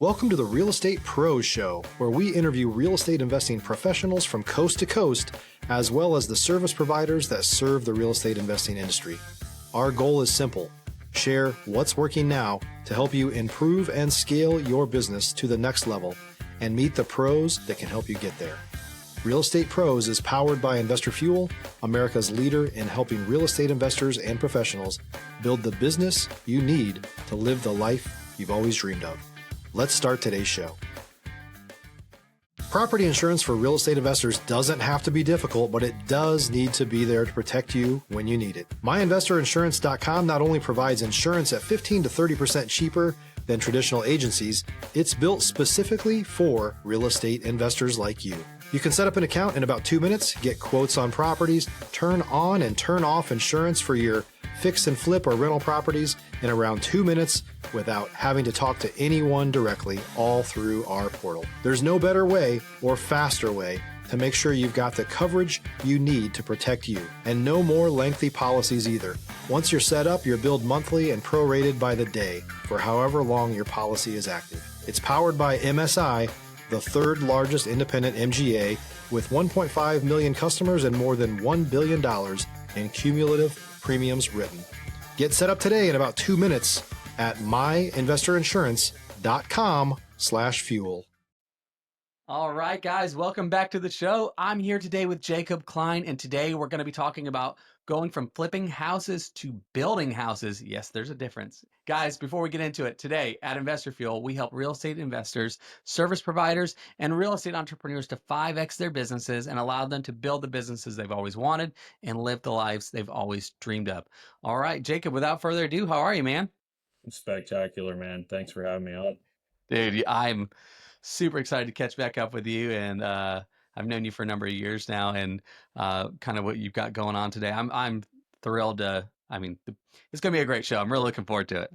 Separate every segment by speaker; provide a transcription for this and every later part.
Speaker 1: Welcome to the Real Estate Pros Show, where we interview real estate investing professionals from coast to coast, as well as the service providers that serve the real estate investing industry. Our goal is simple: share what's working now to help you improve and scale your business to the next level and meet the pros that can help you get there. Real Estate Pros is powered by Investor Fuel, America's leader in helping real estate investors and professionals build the business you need to live the life you've always dreamed of. Let's start today's show. Property insurance for real estate investors doesn't have to be difficult, but it does need to be there to protect you when you need it. MyInvestorInsurance.com not only provides insurance at 15 to 30% cheaper than traditional agencies, it's built specifically for real estate investors like you. You can set up an account in about 2 minutes, get quotes on properties, turn on and turn off insurance for your fix and flip or rental properties in around 2 minutes without having to talk to anyone directly, all through our portal. There's no better way or faster way to make sure you've got the coverage you need to protect you, and no more lengthy policies either. Once you're set up, you're billed monthly and prorated by the day for however long your policy is active. It's powered by MSI, the third largest independent MGA, with 1.5 million customers and more than $1 billion in cumulative premiums written. Get set up today in about 2 minutes at myinvestorinsurance.com/fuel.
Speaker 2: All right, guys, welcome back to the show. I'm here today with Jacob Kline, and today we're going to be talking about going from flipping houses to building houses. Yes, there's a difference. Guys, before we get into it, today at Investor Fuel, we help real estate investors, service providers, and real estate entrepreneurs to 5X their businesses and allow them to build the businesses they've always wanted and live the lives they've always dreamed of. All right, Jacob, without further ado, how are you, man?
Speaker 3: Spectacular, man. Thanks for having me on.
Speaker 2: Dude, I'm super excited to catch back up with you, and I've known you for a number of years now, and kind of what you've got going on today. I'm thrilled to. It's going to be a great show. I'm really looking forward to it.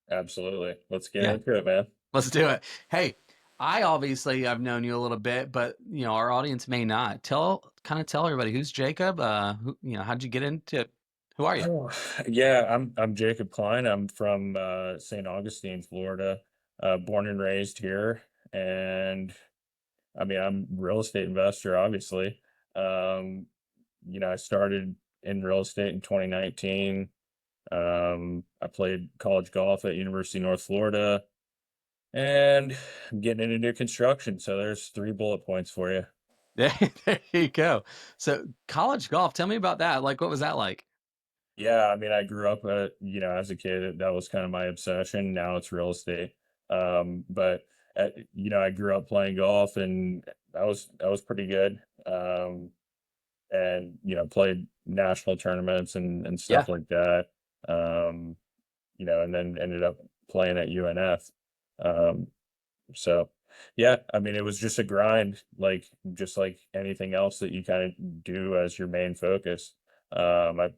Speaker 3: Absolutely. Let's get
Speaker 2: Yeah,
Speaker 3: into it, man.
Speaker 2: let's do it. Hey, I've known you a little bit, but our audience may not. Tell everybody, who's Jacob. How'd you get into it? Who are you?
Speaker 3: Oh, yeah, I'm Jacob Kline. I'm from St. Augustine, Florida. Born and raised here, and I'm a real estate investor, obviously. I started in real estate in 2019. I played college golf at University of North Florida, and I'm getting into construction. So there's 3 bullet points for you.
Speaker 2: There you go. So college golf. Tell me about that. Like, what was that like?
Speaker 3: Yeah, I grew up as a kid, that was kind of my obsession. Now it's real estate. But I grew up playing golf, and that was pretty good. And played national tournaments and
Speaker 2: Yeah.
Speaker 3: stuff like that. And then ended up playing at UNF. So yeah, it was just a grind, just like anything else that you kind of do as your main focus. I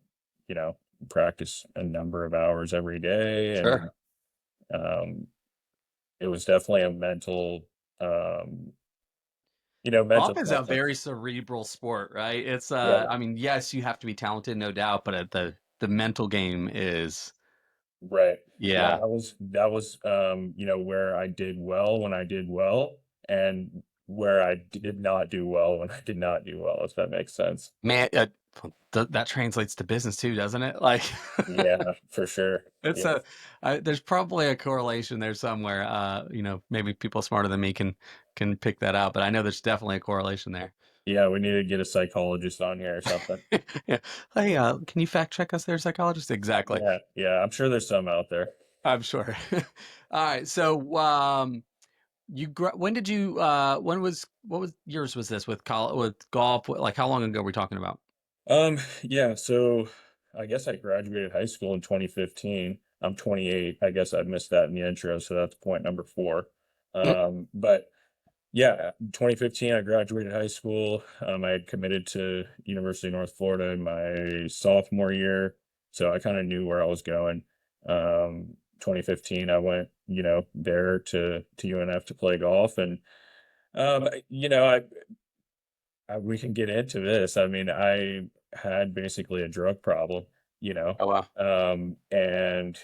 Speaker 3: you know, practice a number of hours every day, and
Speaker 2: Sure.
Speaker 3: it was definitely a mental
Speaker 2: Golf is a
Speaker 3: toughness.
Speaker 2: very cerebral sport, right? It's
Speaker 3: Yeah,
Speaker 2: yes, you have to be talented, no doubt, but the mental game is,
Speaker 3: right. Yeah,
Speaker 2: yeah.
Speaker 3: that was where I did well when I did well, and where I did not do well when I did not do well, if that makes sense.
Speaker 2: Man, that translates to business too, doesn't it? Like,
Speaker 3: Yeah, for sure.
Speaker 2: it's
Speaker 3: Yeah.
Speaker 2: there's probably a correlation there somewhere. Maybe people smarter than me can pick that out, but I know there's definitely a correlation there.
Speaker 3: Yeah, we need to get a psychologist on here or something.
Speaker 2: Yeah. Hey, can you fact check us there, psychologist? Exactly.
Speaker 3: Yeah, yeah, I'm sure there's some out there.
Speaker 2: I'm sure. All right. So, when did you what was yours was this with golf? Like, how long ago are we talking about?
Speaker 3: Yeah, so I guess I graduated high school in 2015. I'm 28. I guess I missed that in the intro, so that's point number 4. But yeah, 2015, I graduated high school. I had committed to University of North Florida in my sophomore year, so I kind of knew where I was going. 2015, I went, there to UNF to play golf, and um, you know, I we can get into this. I had basically a drug problem,
Speaker 2: Oh wow.
Speaker 3: and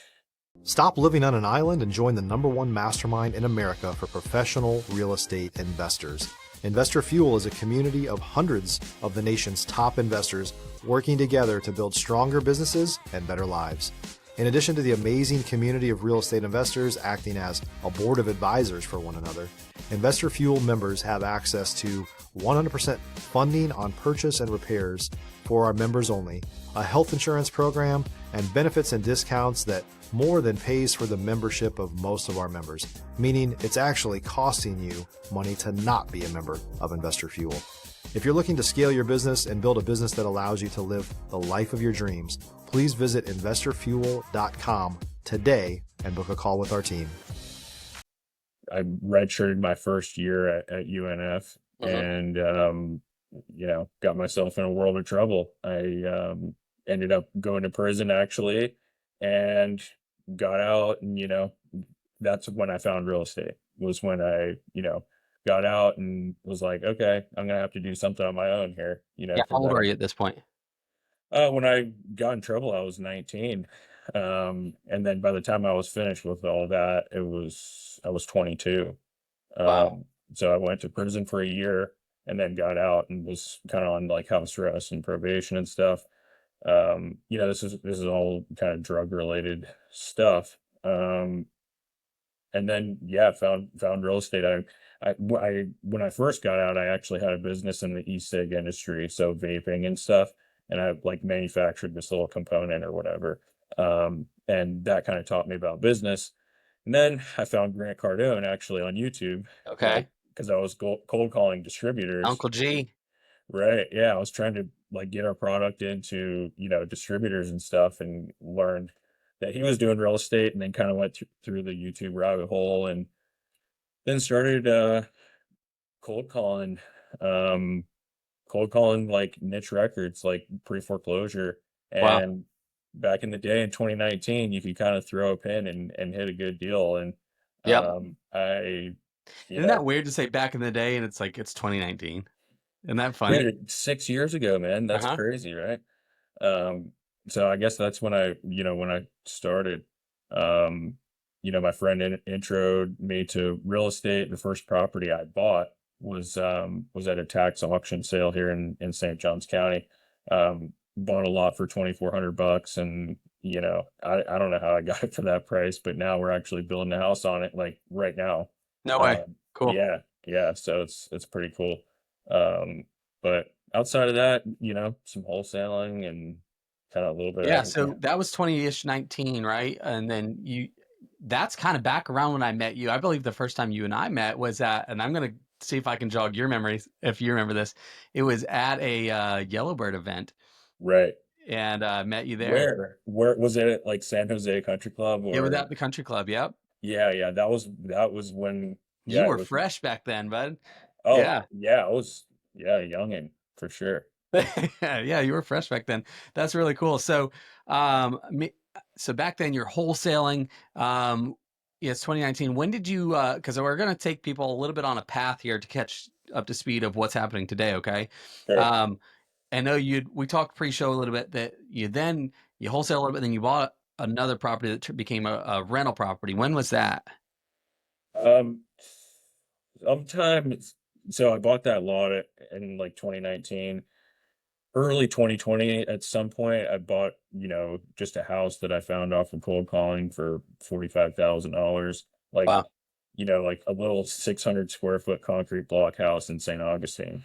Speaker 1: Stop living on an island and join the #1 mastermind in America for professional real estate investors. Investor Fuel is a community of hundreds of the nation's top investors working together to build stronger businesses and better lives. In addition to the amazing community of real estate investors acting as a board of advisors for one another, Investor Fuel members have access to 100% funding on purchase and repairs for our members only, a health insurance program, and benefits and discounts that more than pays for the membership of most of our members, meaning it's actually costing you money to not be a member of Investor Fuel. If you're looking to scale your business and build a business that allows you to live the life of your dreams, please visit investorfuel.com today and book a call with our team.
Speaker 3: I redshirted my first year at UNF and, got myself in a world of trouble. I ended up going to prison actually and got out. And, that's when I found real estate, was when I, got out and was like, okay, I'm going to have to do something on my own here.
Speaker 2: Yeah, how old are you at this point?
Speaker 3: When I got in trouble, I was 19. And then by the time I was finished with all that, I was 22.
Speaker 2: Wow.
Speaker 3: So I went to prison for a year and then got out and was kind of on like house arrest and probation and stuff. This is all kind of drug related stuff. And then found real estate. When I first got out, I actually had a business in the e-cig industry, so vaping and stuff, and I like manufactured this little component or whatever. And that kind of taught me about business. And then I found Grant Cardone actually on YouTube.
Speaker 2: Okay.
Speaker 3: Because I was cold calling distributors.
Speaker 2: Uncle G.
Speaker 3: Right. Yeah. I was trying to like get our product into, distributors and stuff, and learned that he was doing real estate, and then kind of went through the YouTube rabbit hole, and then started cold calling, like niche records, like pre-foreclosure.
Speaker 2: Wow.
Speaker 3: And back in the day in 2019, you could kind of throw a pin and hit a good deal. And
Speaker 2: Yep.
Speaker 3: Isn't
Speaker 2: that weird to say back in the day and it's like it's 2019? Isn't that funny?
Speaker 3: Yeah, 6 years ago, man. That's crazy, right? So I guess that's when I started. My friend introed me to real estate. The first property I bought was at a tax auction sale here in St. Johns County. Bought a lot for $2,400, and I don't know how I got it for that price, but now we're actually building a house on it, like right now.
Speaker 2: No way. Cool.
Speaker 3: Yeah. So it's pretty cool. But outside of that, some wholesaling and kind of a little bit.
Speaker 2: Yeah. So that was 20-ish, 19, right? And then that's kind of back around when I met you. I believe the first time you and I met was at, and I'm going to see if I can jog your memories, if you remember this. It was at a Yellowbird event.
Speaker 3: Right.
Speaker 2: And I met you there.
Speaker 3: Where was it, at like San Jose Country Club?
Speaker 2: It was at the country club. Yep.
Speaker 3: Yeah. That was when
Speaker 2: you were fresh back then, bud.
Speaker 3: Oh yeah. I was youngin' for sure.
Speaker 2: Yeah, you were fresh back then. That's really cool. So, so back then you're wholesaling. It's 2019. When did you? Because we're going to take people a little bit on a path here to catch up to speed of what's happening today. Okay.
Speaker 3: Sure.
Speaker 2: I know we talked pre-show a little bit that you wholesale a little bit, then you bought another property that became a rental property. When was that?
Speaker 3: So I bought that lot in like 2019, early 2020. At some point, I bought, just a house that I found off of cold calling for $45,000. Like,
Speaker 2: wow.
Speaker 3: Like a little 600 square foot concrete block house in St. Augustine.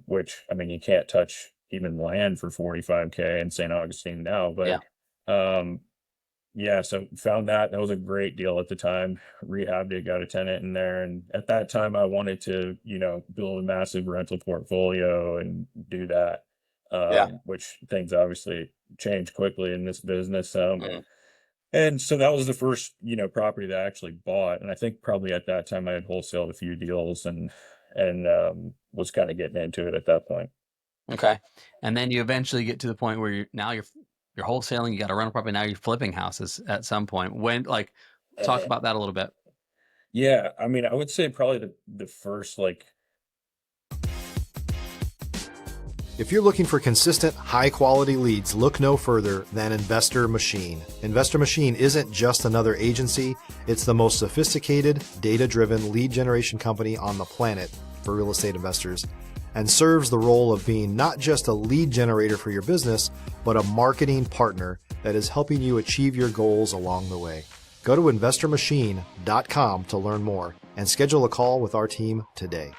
Speaker 3: Which, I mean, you can't touch even land for $45K in St. Augustine now, but, so found that was a great deal at the time. Rehabbed it, got a tenant in there. And at that time I wanted to, build a massive rental portfolio and do that. Which things obviously change quickly in this business. And so that was the first, property that I actually bought. And I think probably at that time I had wholesaled a few deals and was kind of getting into it at that point.
Speaker 2: Okay. And then you eventually get to the point where you're wholesaling, you got a rental property, now you're flipping houses at some point. When, talk about that a little bit.
Speaker 3: Yeah. I mean, I would say probably the first,
Speaker 1: If you're looking for consistent, high-quality leads, look no further than Investor Machine. Investor Machine isn't just another agency. It's the most sophisticated, data-driven lead generation company on the planet for real estate investors, and serves the role of being not just a lead generator for your business, but a marketing partner that is helping you achieve your goals along the way. Go to investormachine.com to learn more and schedule a call with our team today.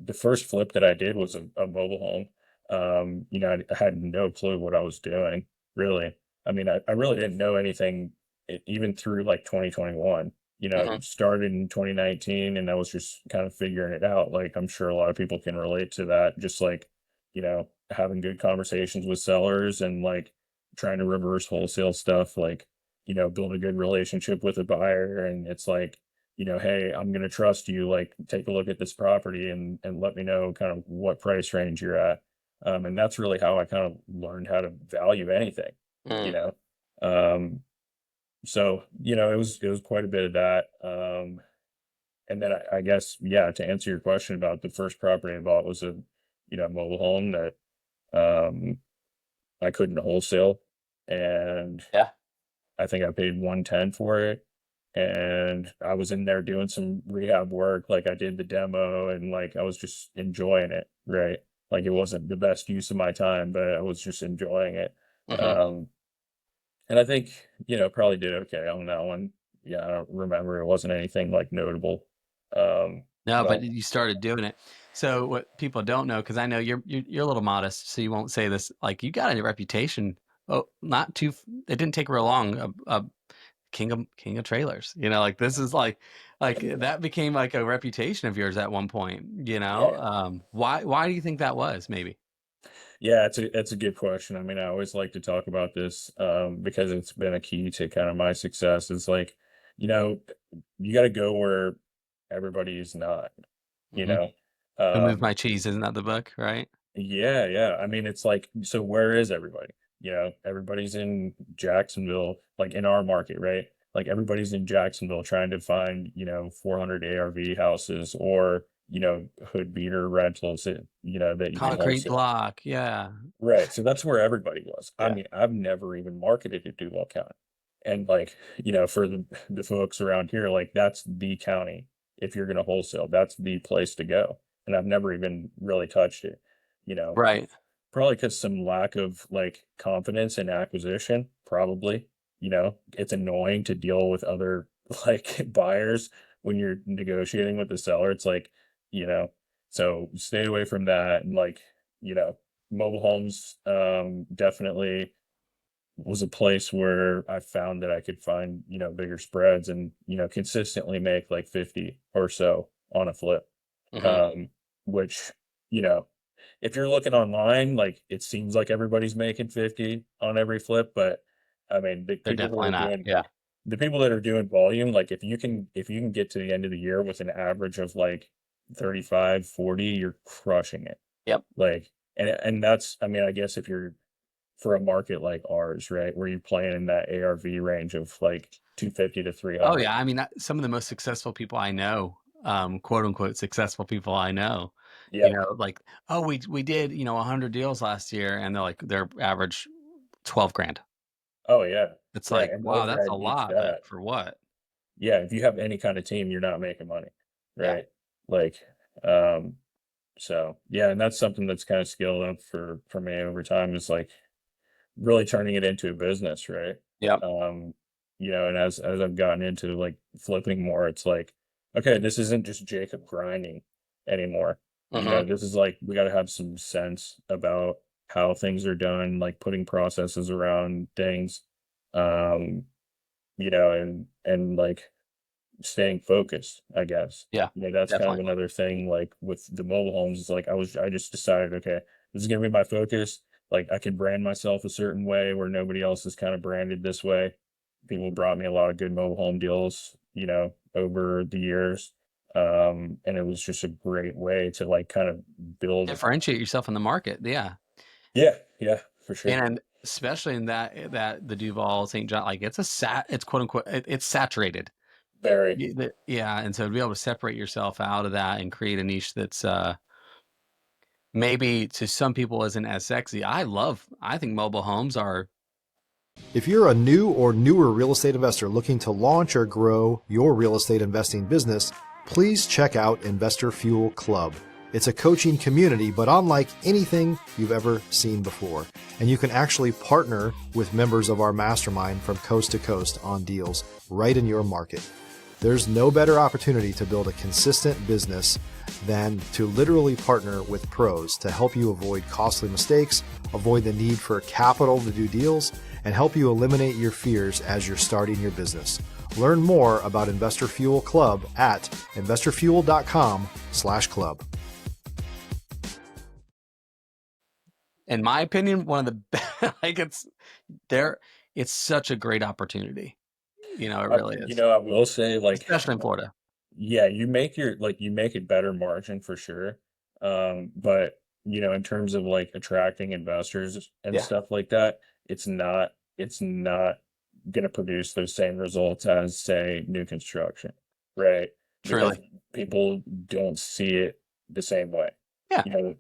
Speaker 3: The first flip that I did was a mobile home. I had no clue what I was doing, really. I mean, I really didn't know anything even through like 2021. It started in 2019 and I was just kind of figuring it out. Like, I'm sure a lot of people can relate to that. Just like, having good conversations with sellers and like trying to reverse wholesale stuff, like, build a good relationship with a buyer. And it's like, hey, I'm going to trust you, like, take a look at this property and let me know kind of what price range you're at. And that's really how I kind of learned how to value anything, you know? Um, so, it was quite a bit of that. And then I guess, yeah, to answer your question about the first property I bought was a, mobile home that, I couldn't wholesale. And
Speaker 2: Yeah.
Speaker 3: I think I paid 110 for it. And I was in there doing some rehab work. Like, I did the demo and like I was just enjoying it, right? Like, it wasn't the best use of my time, but I was just enjoying it. Um, and I think, probably did okay on that one. Yeah, I don't remember. It wasn't anything like notable.
Speaker 2: No, but
Speaker 3: But
Speaker 2: you started doing it. So what people don't know, because I know you're a little modest, so you won't say this. Like, you got a reputation. Oh, not too. It didn't take real long. A king of trailers. Like, this is like that became like a reputation of yours at one point.
Speaker 3: yeah,
Speaker 2: Why do you think that was? Maybe.
Speaker 3: yeah, it's a good question. I mean, I always like to talk about this because it's been a key to kind of my success. It's like, you know, you got to go where everybody's not, you
Speaker 2: hmm
Speaker 3: know.
Speaker 2: Who moved
Speaker 3: Um,
Speaker 2: my cheese? Isn't that the book, right?
Speaker 3: yeah, yeah. I mean, it's like, so where is everybody? Everybody's in Jacksonville, like in our market, right? Like, everybody's in Jacksonville trying to find, 400 ARV houses or, hood beater rentals that, that you can
Speaker 2: Concrete
Speaker 3: wholesale.
Speaker 2: block. Yeah.
Speaker 3: Right. So that's where everybody was. I
Speaker 2: Yeah.
Speaker 3: mean, I've never even marketed to Duval County. And like, for the folks around here, like, that's the county. If you're going to wholesale, that's the place to go. And I've never even really touched it, you know,
Speaker 2: Right.
Speaker 3: probably because some lack of like confidence in acquisition, probably, it's annoying to deal with other like buyers when you're negotiating with the seller. It's like, you know, so stay away from that. And like, you know, mobile homes, definitely was a place where I found that I could find, bigger spreads and, consistently make like 50 or so on a flip.
Speaker 2: hmm
Speaker 3: Um, which, you know, if you're looking online, like, it seems like everybody's making 50 on every flip, but I mean,
Speaker 2: They're definitely not. Yeah.
Speaker 3: the people that are doing volume, like, if you can get to the end of the year with an average of like 35, 40, you're crushing it.
Speaker 2: Yep.
Speaker 3: Like, and that's, I mean, I guess if you're for a market like ours, right, where you're playing in that ARV range of like 250 to
Speaker 2: Oh
Speaker 3: 300.
Speaker 2: yeah. I mean, some of the most successful people I know, quote unquote successful people I know,
Speaker 3: Yeah.
Speaker 2: like, oh, we did 100 deals last year, and they're like their average 12 grand.
Speaker 3: Oh yeah.
Speaker 2: It's
Speaker 3: Yeah.
Speaker 2: like,
Speaker 3: And the
Speaker 2: wow, that's a
Speaker 3: overhead eats
Speaker 2: lot, but
Speaker 3: that.
Speaker 2: for what?
Speaker 3: Yeah. If you have any kind of team, you're not making money.
Speaker 2: Yeah.
Speaker 3: Right. Like, um, so yeah, and that's something that's kind of scaled up for me over time is like really turning it into a business, right?
Speaker 2: Yep.
Speaker 3: Um, and as I've gotten into like flipping more, it's like, okay, this isn't just Jacob grinding anymore.
Speaker 2: hmm
Speaker 3: This is like we got to have some sense about how things are done, like putting processes around things, um, and like staying focused, I guess.
Speaker 2: Yeah.
Speaker 3: That's kind of
Speaker 2: Definitely.
Speaker 3: another thing, like with the mobile homes, is like I just decided, okay, this is gonna be my focus. Like, I can brand myself a certain way where nobody else is kind of branded this way. People brought me a lot of good mobile home deals, over the years. And it was just a great way to like kind of build.
Speaker 2: Differentiate yourself in the market. Yeah.
Speaker 3: Yeah, yeah, for sure.
Speaker 2: And especially in that the Duval St. John, like, it's quote unquote, it's saturated.
Speaker 3: Very.
Speaker 2: Yeah, and so to be able to separate yourself out of that and create a niche that's maybe to some people isn't as sexy. I think mobile homes are.
Speaker 1: If you're a new or newer real estate investor looking to launch or grow your real estate investing business, please check out Investor Fuel Club. It's a coaching community, but unlike anything you've ever seen before. And you can actually partner with members of our mastermind from coast to coast on deals right in your market. There's no better opportunity to build a consistent business than to literally partner with pros to help you avoid costly mistakes, avoid the need for capital to do deals, and help you eliminate your fears as you're starting your business. Learn more about Investor Fuel Club at investorfuel.com/club.
Speaker 2: In my opinion, one of the like it's such a great opportunity. It really is.
Speaker 3: I will say, like,
Speaker 2: Especially in Florida.
Speaker 3: yeah, you make a better margin for sure. But in terms of like attracting investors and
Speaker 2: Yeah.
Speaker 3: stuff like that, it's not gonna produce those same results as, say, new construction, right? Because
Speaker 2: Truly.
Speaker 3: people don't see it the same way.
Speaker 2: Yeah.
Speaker 3: You know,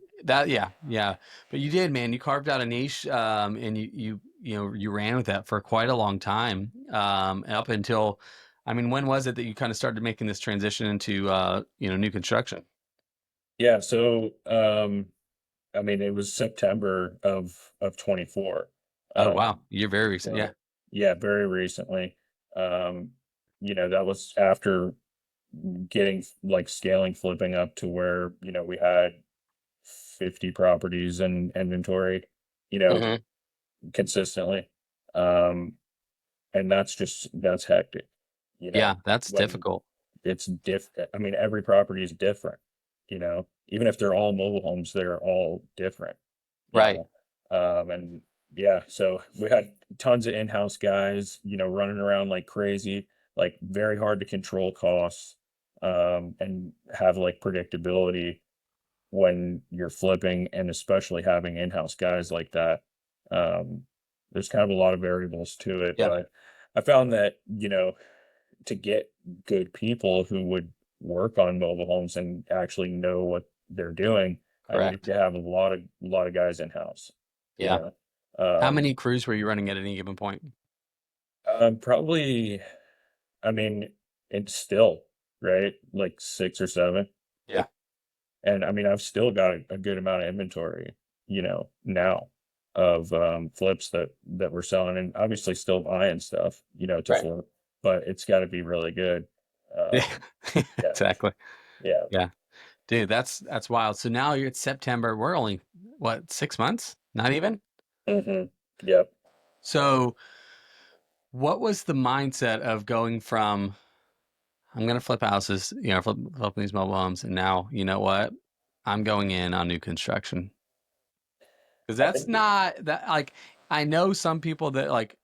Speaker 2: Yeah. But you did, man. You carved out a niche, and you ran with that for quite a long time, up until, I mean, when was it that you kind of started making this transition into, new construction?
Speaker 3: yeah, so I mean, it was September of 24.
Speaker 2: Oh,
Speaker 3: Um,
Speaker 2: wow. You're very recent. Yeah.
Speaker 3: so yeah, very recently. Um, that was after getting like scaling flipping up to where, we had 50 properties in inventory, you know,
Speaker 2: Hmm.
Speaker 3: consistently. Um, and that's hectic,
Speaker 2: Yeah. That's
Speaker 3: when
Speaker 2: difficult.
Speaker 3: it's I mean, every property is different, even if they're all mobile homes, they're all different, you
Speaker 2: Right.
Speaker 3: know. And yeah, so we had tons of in-house guys, running around like crazy, like very hard to control costs, and have like predictability when you're flipping, and especially having in-house guys like that. Um, there's kind of a lot of variables to it,
Speaker 2: Yeah.
Speaker 3: but I found that, to get good people who would work on mobile homes and actually know what they're doing, I needed
Speaker 2: Correct.
Speaker 3: to have a lot of guys in-house, you
Speaker 2: Yeah.
Speaker 3: know.
Speaker 2: How
Speaker 3: Um,
Speaker 2: many crews were you running at any given point?
Speaker 3: Probably, I mean, it's still, right, like 6 or 7.
Speaker 2: Yeah.
Speaker 3: And I mean, I've still got a good amount of inventory, now, of flips that we're selling, and obviously still buying stuff, to
Speaker 2: Right.
Speaker 3: flip, but it's got to be really good.
Speaker 2: Yeah.
Speaker 3: Yeah,
Speaker 2: Exactly.
Speaker 3: yeah.
Speaker 2: Yeah. Dude, that's wild. So now you're at September. We're only, what, 6 months? Not even?
Speaker 3: Yep.
Speaker 2: So what was the mindset of going from, I'm going to flip houses, flipping these mobile homes, and now, you know what? I'm going in on new construction. Because
Speaker 3: I
Speaker 2: that's
Speaker 3: think
Speaker 2: not that, like, I know some people that like,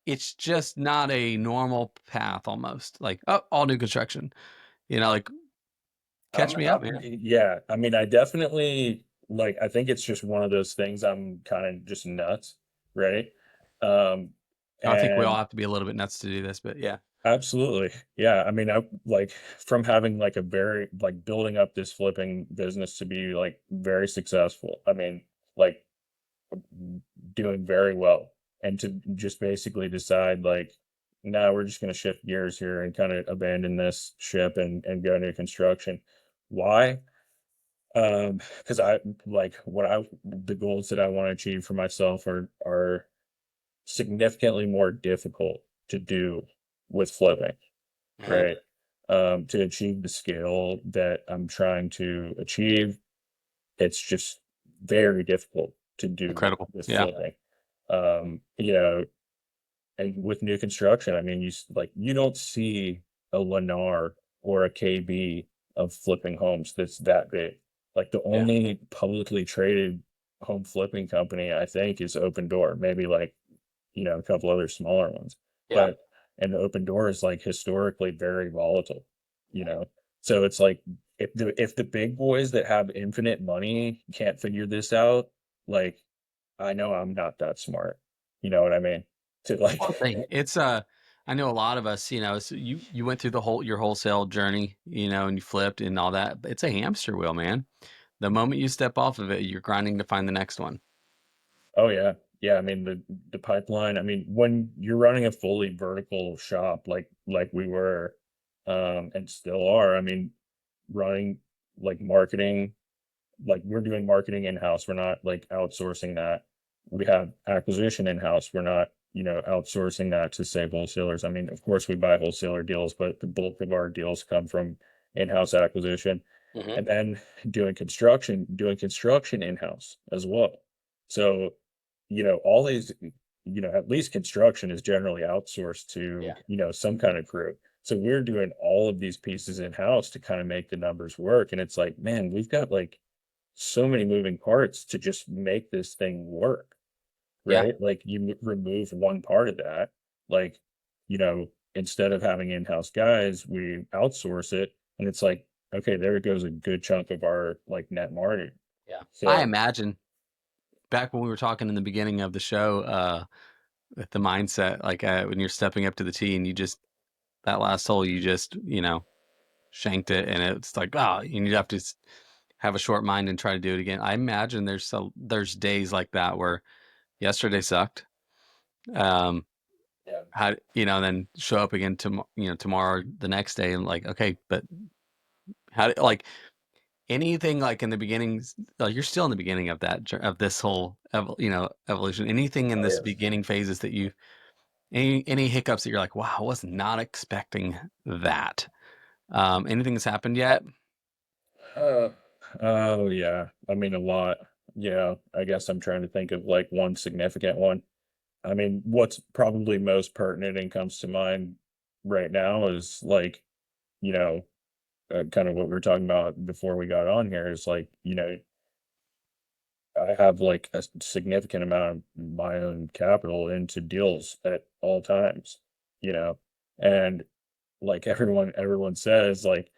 Speaker 2: it's just not a normal path almost. Like, oh, all new construction. Like, catch me up, man.
Speaker 3: yeah, I mean, I definitely, like, I think it's just one of those things. I'm kind of just nuts, right? Um,
Speaker 2: I think we all
Speaker 3: and
Speaker 2: have to be a little bit nuts to do this, but yeah.
Speaker 3: absolutely. Yeah. I mean, I like from having like a very like building up this flipping business to be like very successful. I mean, like doing very well, and to just basically decide like, no, we're just going to shift gears here and kind of abandon this ship and go into construction. Why? Because I like the goals that I want to achieve for myself are significantly more difficult to do with flipping,
Speaker 2: Mhm.
Speaker 3: right? To achieve the scale that I'm trying to achieve, it's just very difficult to do
Speaker 2: Incredible.
Speaker 3: with
Speaker 2: Yeah.
Speaker 3: flipping. You know, and with new construction, I mean, like you don't see a Lennar or a KB of flipping homes that's that big. Like the
Speaker 2: Yeah.
Speaker 3: only publicly traded home flipping company I think is Open Door, maybe like, a couple other smaller ones.
Speaker 2: Yeah.
Speaker 3: But and the Open Door is like historically very volatile, you know. So it's like if the big boys that have infinite money can't figure this out, like I know I'm not that smart. You know what I mean? To like
Speaker 2: Well, it's I know a lot of us, so you went through your wholesale journey, and you flipped and all that. But it's a hamster wheel, man. The moment you step off of it, you're grinding to find the next one.
Speaker 3: Oh yeah. Yeah, I mean the pipeline, I mean when you're running a fully vertical shop like we were and still are, I mean running like marketing, like we're doing marketing in-house. We're not like outsourcing that. We have acquisition in-house. We're not, outsourcing that to say wholesalers. I mean, of course we buy wholesaler deals, but the bulk of our deals come from in-house acquisition.
Speaker 2: Hmm.
Speaker 3: And then doing construction in-house as well. So, all these, at least construction is generally outsourced to,
Speaker 2: Yeah.
Speaker 3: some kind of crew. So we're doing all of these pieces in-house to kind of make the numbers work. And it's like, man, we've got like so many moving parts to just make this thing work,
Speaker 2: Yeah.
Speaker 3: right? Like you remove one part of that, like, instead of having in-house guys, we outsource it, and it's like, okay, there goes a good chunk of our like net margin.
Speaker 2: Yeah. I
Speaker 3: So,
Speaker 2: imagine back when we were talking in the beginning of the show, with the mindset, like when you're stepping up to the tee and that last hole, you just, shanked it, and it's like, oh, you have to have a short mind and try to do it again. I imagine there's days like that where yesterday sucked. Um,
Speaker 3: yeah.
Speaker 2: then show up again tomorrow, the next day, and like, okay, but like anything like in the beginning, like you're still in the beginning of of this whole evolution. Anything in
Speaker 3: Oh
Speaker 2: this
Speaker 3: yeah.
Speaker 2: beginning phases that any hiccups that you're like, wow, I was not expecting that. Anything that's happened yet?
Speaker 3: Uh, oh yeah. I mean, a lot. Yeah. I guess I'm trying to think of like one significant one. I mean, what's probably most pertinent and comes to mind right now is like, you know, kind of what we were talking about before we got on here is like, I have like a significant amount of my own capital into deals at all times, you know, and like everyone says, like,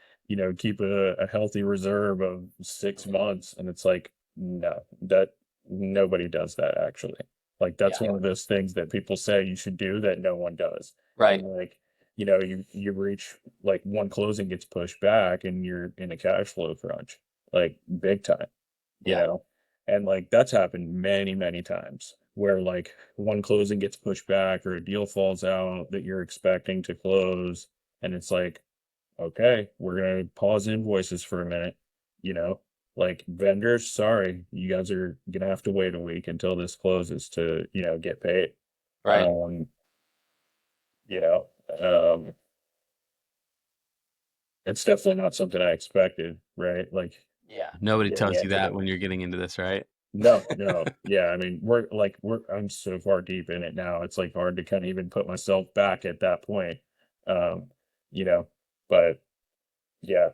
Speaker 3: keep a healthy reserve of 6 months. And it's like, no, that nobody does that actually. Like,
Speaker 2: Yeah.
Speaker 3: that's one of those things that people say you should do that no one does. And
Speaker 2: Right.
Speaker 3: like, you reach like one closing gets pushed back and you're in a cash flow crunch, like big time, you
Speaker 2: Yeah.
Speaker 3: know? And like that's happened many, many times where like one closing gets pushed back or a deal falls out that you're expecting to close. And it's like, okay, we're gonna pause invoices for a minute, you know, like vendors, sorry, you guys are gonna have to wait a week until this closes to, get paid.
Speaker 2: Right.
Speaker 3: Um, you know, um, it's definitely not something I expected, right? Like
Speaker 2: Yeah. Nobody
Speaker 3: getting
Speaker 2: tells you
Speaker 3: into
Speaker 2: that
Speaker 3: the
Speaker 2: when you're getting into this, right?
Speaker 3: no, no. Yeah, I mean, I'm so far deep in it now. It's like hard to kind of even put myself back at that point. Um, you know, but yeah,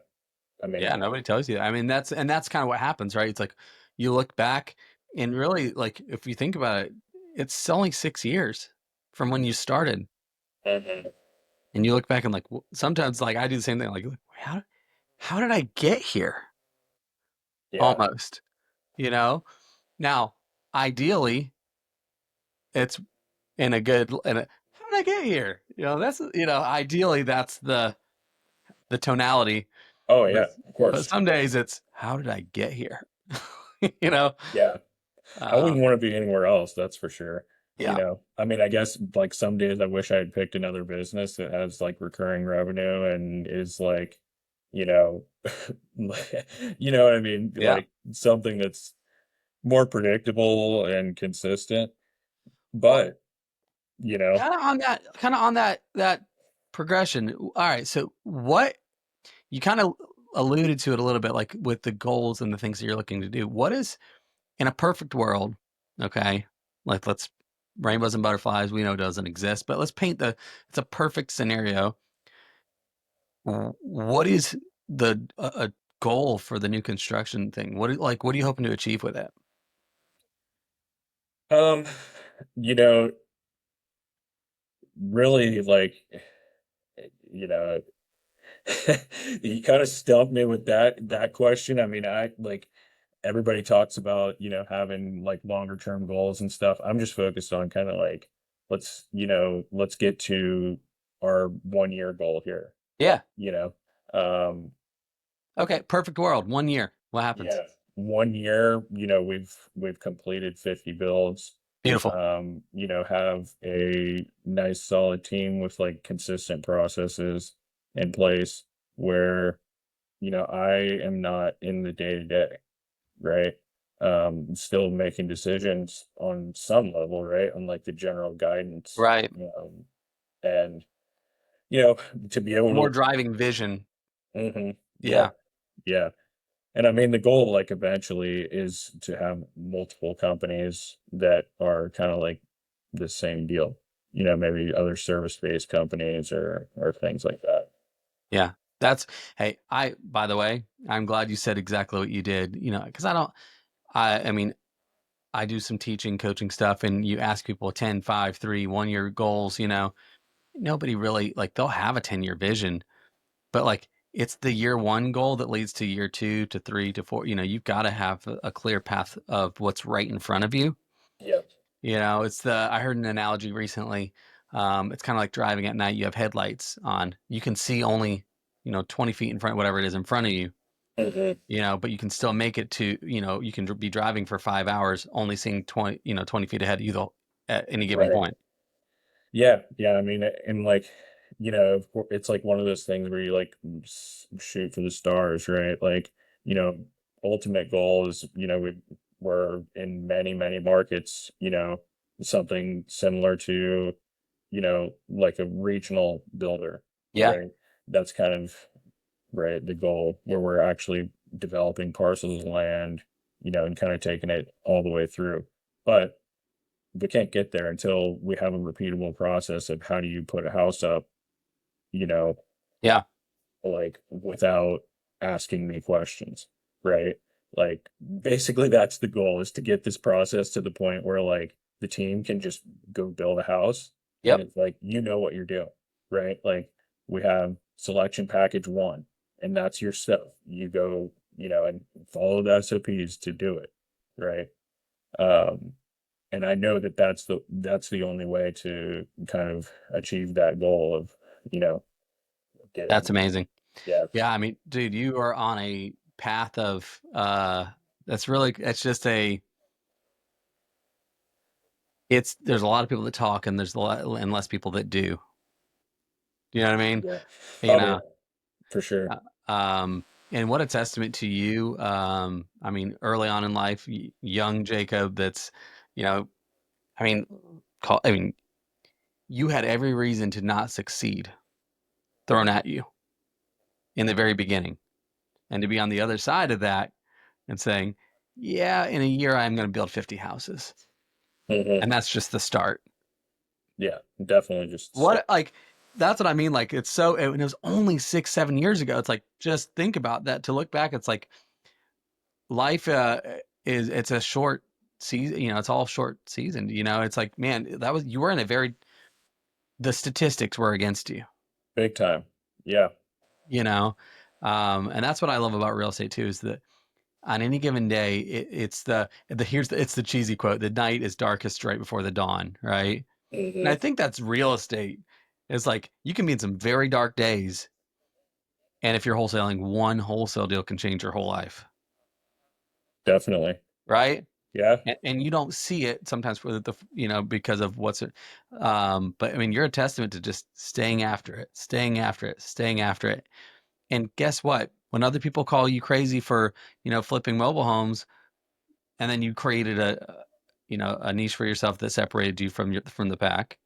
Speaker 3: I mean,
Speaker 2: Yeah, nobody tells you that. I mean, that's kind of what happens, right? It's like you look back and really, like, if you think about it, it's only 6 years from when you started.
Speaker 3: mhm,
Speaker 2: And you look back and like sometimes like I do the same thing, like how did I get here?
Speaker 3: yeah.
Speaker 2: Almost, you know? Now, ideally, it's in a good in a how did I get here? That's ideally that's the tonality,
Speaker 3: Oh
Speaker 2: but
Speaker 3: yeah, of
Speaker 2: but
Speaker 3: course.
Speaker 2: some days it's how did I get here? You know?
Speaker 3: Yeah. I wouldn't
Speaker 2: Um,
Speaker 3: want to be anywhere else, that's for sure.
Speaker 2: yeah,
Speaker 3: I mean, I guess like some days I wish I had picked another business that has like recurring revenue and is like, you know, you know what I mean?
Speaker 2: yeah.
Speaker 3: Like something that's more predictable and consistent.
Speaker 2: Well,
Speaker 3: But, you know,
Speaker 2: kind of on that progression. All right, so what you kind of alluded to it a little bit, like with the goals and the things that you're looking to do. What is in a perfect world? Okay, like let's rainbows and butterflies. We know doesn't exist, but let's paint it's a perfect scenario. What is a goal for the new construction thing? What are you hoping to achieve with it?
Speaker 3: um, you know, really like, you know, you kind of stumped me with that question. I mean, I like everybody talks about, having like longer term goals and stuff. I'm just focused on kind of like let's get to our 1 year goal here,
Speaker 2: Yeah.
Speaker 3: you know. Um,
Speaker 2: Okay. Perfect world. 1 year. What happens?
Speaker 3: yeah, 1 year, we've completed 50 builds.
Speaker 2: Beautiful.
Speaker 3: Have a nice solid team with like consistent processes in place where, I am not in the day to day, right? Still making decisions on some level, right? On like the general guidance,
Speaker 2: Right.
Speaker 3: and, you know, to be able
Speaker 2: More
Speaker 3: to,
Speaker 2: driving vision.
Speaker 3: yeah,
Speaker 2: Yeah.
Speaker 3: yeah. And I mean, the goal, like, eventually is to have multiple companies that are kind of like the same deal, maybe other service-based companies or things like that.
Speaker 2: Yeah. Hey, by the way, I'm glad you said exactly what you did, because I mean, I do some teaching, coaching stuff, and you ask people 10, 5, 3, 1 year goals, nobody really, like, they'll have a 10-year vision, but like, it's the year one goal that leads to year 2 to 3 to 4. You've got to have a clear path of what's right in front of you.
Speaker 3: Yeah.
Speaker 2: I heard an analogy recently. It's kind of like driving at night. You have headlights on. You can see only, 20 feet in front, whatever it is in front of you,
Speaker 3: hmm
Speaker 2: but you can still make it to, you can be driving for 5 hours, only seeing 20 feet ahead of you at any given
Speaker 3: Right.
Speaker 2: point.
Speaker 3: Yeah. Yeah. I mean, and like, it's like one of those things where you like shoot for the stars, right? Like, you know, ultimate goal is, we're in many, many markets, something similar to, like a regional builder,
Speaker 2: Yeah.
Speaker 3: right? That's kind of right the goal where we're actually developing parcels of land, and kind of taking it all the way through. But we can't get there until we have a repeatable process of how do you put a house up, you know,
Speaker 2: Yeah.
Speaker 3: like without asking me questions, right? Like basically that's the goal, is to get this process to the point where like the team can just go build a house and
Speaker 2: Yep.
Speaker 3: it's like what you're doing, right? Like we have selection package 1 and that's your stuff. You go, and follow the SOPs to do it, right? Um and I know that that's the only way to kind of achieve that goal of, you know,
Speaker 2: That's
Speaker 3: getting,
Speaker 2: amazing.
Speaker 3: yeah.
Speaker 2: Yeah. I mean, dude, you are on a path of, it's just there's a lot of people that talk and there's a lot and less people that do. You know what I mean?
Speaker 3: Yeah.
Speaker 2: You
Speaker 3: Oh, yeah,
Speaker 2: know,
Speaker 3: for sure.
Speaker 2: and what a testament to you. I mean, early on in life, young Jacob, that's, you know, I mean, I mean, you had every reason to not succeed thrown at you in the very beginning, and to be on the other side of that and saying, yeah, in a year, I'm going to build 50 houses.
Speaker 3: hmm
Speaker 2: And that's just the start.
Speaker 3: Yeah, definitely just
Speaker 2: What, like, that's what I mean. Like, and it was only 6, 7 years ago. It's like, just think about that. To look back, it's like, life it's a short season, it's all short season, it's like, man, you were in the statistics were against you,
Speaker 3: big time. Yeah.
Speaker 2: you know and that's what I love about real estate too, is that on any given day, it's the cheesy quote: the night is darkest right before the dawn, right? And I
Speaker 3: hmm
Speaker 2: think that's real estate. It's like, you can be in some very dark days, and if you're wholesaling, one wholesale deal can change your whole life,
Speaker 3: Definitely.
Speaker 2: right?
Speaker 3: Yeah.
Speaker 2: And you don't see it sometimes for because of but I mean, you're a testament to just staying after it, staying after it, staying after it. And guess what? When other people call you crazy for, flipping mobile homes, and then you created a niche for yourself that separated you from the pack.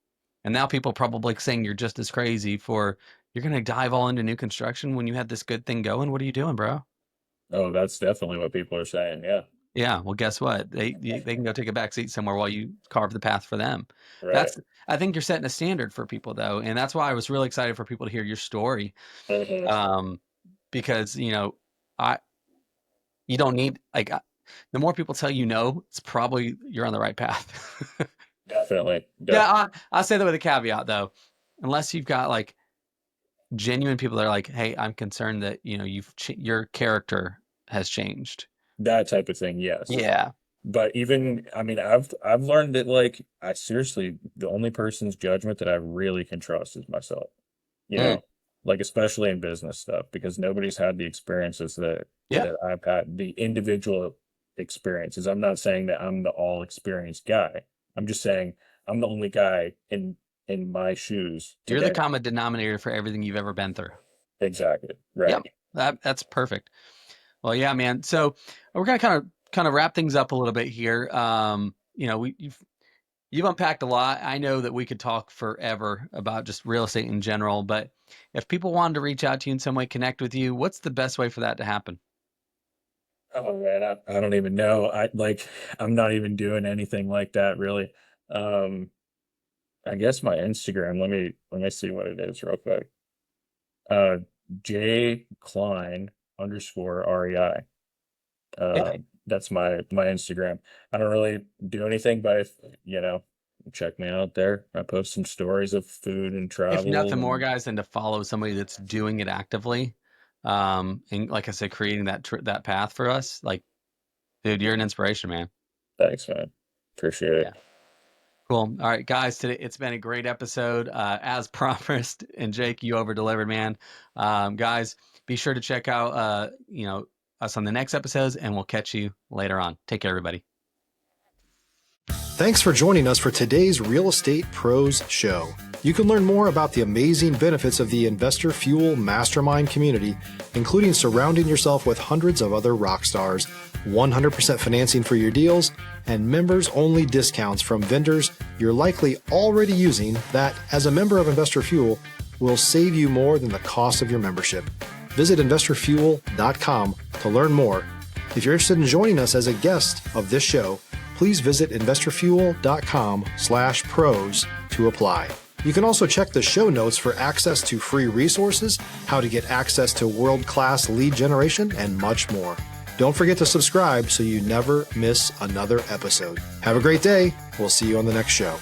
Speaker 2: And now people probably saying you're just as crazy for, you're going to dive all into new construction when you had this good thing going. What are you doing, bro?
Speaker 3: Oh, that's definitely what people are saying. Yeah.
Speaker 2: Yeah, well, guess what? They can go take a back seat somewhere while you carve the path for them.
Speaker 3: Right.
Speaker 2: That's I think you're setting a standard for people, though, and that's why I was really excited for people to hear your story.
Speaker 3: hmm
Speaker 2: Um, because I you don't need, like, the more people tell you no, it's probably you're on the right path.
Speaker 3: Definitely.
Speaker 2: Yeah, I say that with a caveat, though, unless you've got like genuine people that are like, hey, I'm concerned that your character has changed.
Speaker 3: That type of thing. Yes.
Speaker 2: Yeah,
Speaker 3: But even, I mean, I've learned that like I seriously, the only person's judgment that I really can trust is myself. you know, like especially in business stuff, because nobody's had the experiences
Speaker 2: Yeah.
Speaker 3: that I've had, the individual experiences. I'm not saying that I'm the all experienced guy. I'm just saying I'm the only guy in my shoes
Speaker 2: You're the
Speaker 3: today.
Speaker 2: common denominator for everything you've ever been through.
Speaker 3: Exactly.
Speaker 2: Yep.
Speaker 3: Right.
Speaker 2: That's perfect. Well, yeah, man. So we're gonna kind of wrap things up a little bit here. You know, you've unpacked a lot. I know that we could talk forever about just real estate in general, but if people wanted to reach out to you in some way, connect with you, what's the best way for that to happen?
Speaker 3: Oh man, I don't even know. I'm not even doing anything like that really. Um, I guess my Instagram, let me see what it is real quick. Uh, J Kline _ REI.
Speaker 2: Yeah.
Speaker 3: That's my Instagram. I don't really do anything, but if check me out there. I post some stories of food and
Speaker 2: If nothing
Speaker 3: travel
Speaker 2: more,
Speaker 3: and
Speaker 2: guys, than to follow somebody that's doing it actively, and like I said, creating that path for us, like, dude, you're an inspiration, man.
Speaker 3: thanks, man. Appreciate
Speaker 2: Yeah.
Speaker 3: it.
Speaker 2: Cool. All right, guys, today it's been a great episode, as promised, and Jake, you over delivered, man. Guys, be sure to check out, us on the next episodes, and we'll catch you later on. Take care, everybody.
Speaker 1: Thanks for joining us for today's Real Estate Pros Show. You can learn more about the amazing benefits of the Investor Fuel Mastermind community, including surrounding yourself with hundreds of other rock stars, 100% financing for your deals, and members-only discounts from vendors you're likely already using that, as a member of Investor Fuel, will save you more than the cost of your membership. Visit investorfuel.com to learn more. If you're interested in joining us as a guest of this show, please visit investorfuel.com/pros to apply. You can also check the show notes for access to free resources, how to get access to world-class lead generation, and much more. Don't forget to subscribe so you never miss another episode. Have a great day. We'll see you on the next show.